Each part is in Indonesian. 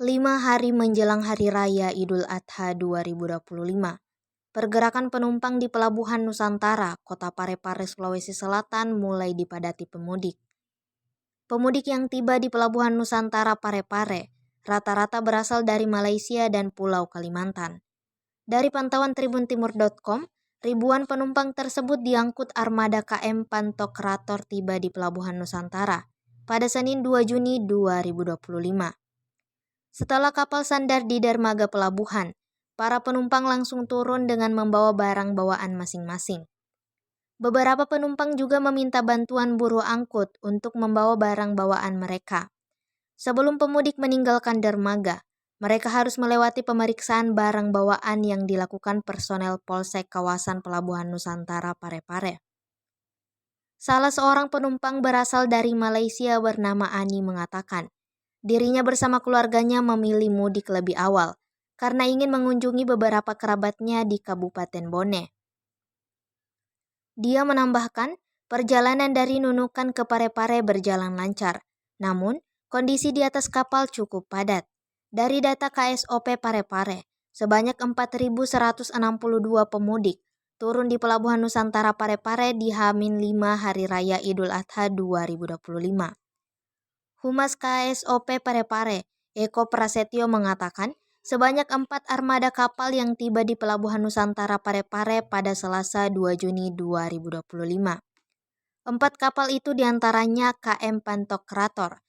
5 hari menjelang Hari Raya Idul Adha 2025, pergerakan penumpang di Pelabuhan Nusantara, Kota Parepare, Sulawesi Selatan mulai dipadati pemudik. Pemudik yang tiba di Pelabuhan Nusantara Parepare rata-rata berasal dari Malaysia dan Pulau Kalimantan. Dari pantauan tribuntimur.com, ribuan penumpang tersebut diangkut armada KM Pantokrator tiba di Pelabuhan Nusantara pada Senin 2 Juni 2025. Setelah kapal sandar di dermaga pelabuhan, para penumpang langsung turun dengan membawa barang bawaan masing-masing. Beberapa penumpang juga meminta bantuan buruh angkut untuk membawa barang bawaan mereka. Sebelum pemudik meninggalkan dermaga, mereka harus melewati pemeriksaan barang bawaan yang dilakukan personel Polsek kawasan Pelabuhan Nusantara Parepare. Salah seorang penumpang berasal dari Malaysia bernama Ani mengatakan, dirinya bersama keluarganya memilih mudik lebih awal karena ingin mengunjungi beberapa kerabatnya di Kabupaten Bone. Dia menambahkan, perjalanan dari Nunukan ke Parepare berjalan lancar, namun kondisi di atas kapal cukup padat. Dari data KSOP Parepare, sebanyak 4.162 pemudik turun di Pelabuhan Nusantara Parepare di H-5 Hari Raya Idul Adha 2025. Humas KSOP Parepare, Eko Prasetyo mengatakan, sebanyak 4 armada kapal yang tiba di Pelabuhan Nusantara Parepare pada Selasa 2 Juni 2025. 4 kapal itu diantaranya KM Pantokrator,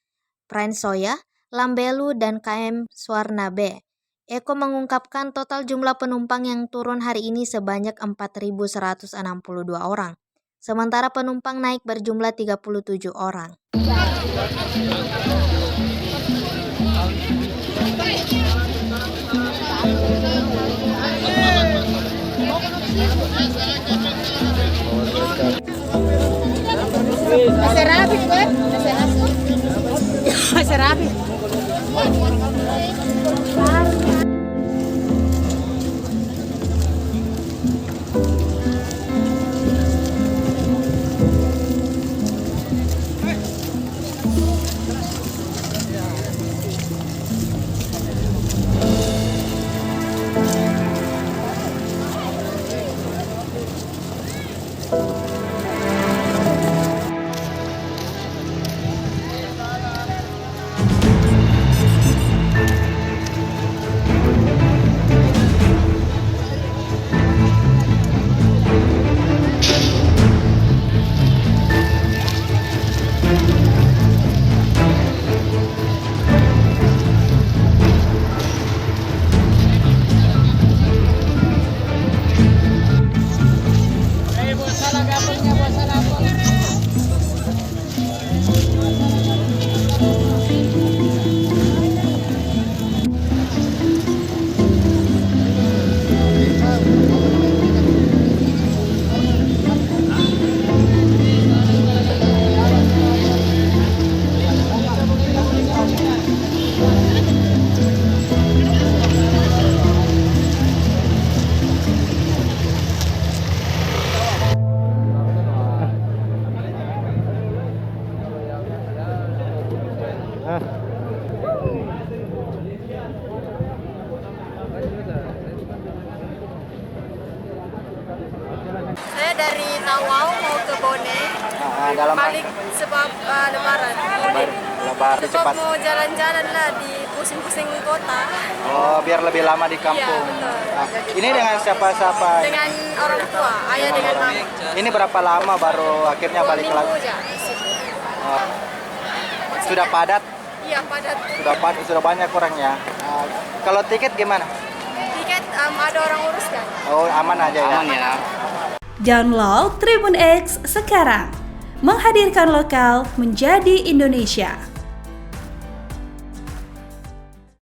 Pransoya, Lambelu, dan KM Swarnabe. Eko mengungkapkan total jumlah penumpang yang turun hari ini sebanyak 4.162 orang. Sementara penumpang naik berjumlah 37 orang. Masih rapi, gue. Masih rapi. Saya dari Tawau mau ke Bone, balik sebab lebaran. Lebaran Sebab cepat. mau jalan-jalan lah di pusing-pusing kota. Oh, biar lebih lama di kampung. Iya, betul. Nah, ini dengan siapa-siapa? Dengan orang tua, ayah dengan mama. Ini berapa lama baru akhirnya balik Minggu lagi? aja di situ. Oh, sudah padat? Iya, padat. Sudah banyak orangnya. Nah, kalau tiket gimana? Tiket ada orang urus kan? Oh, aman aja ya. Aman ya. Download Tribun X sekarang. Menghadirkan lokal menjadi Indonesia.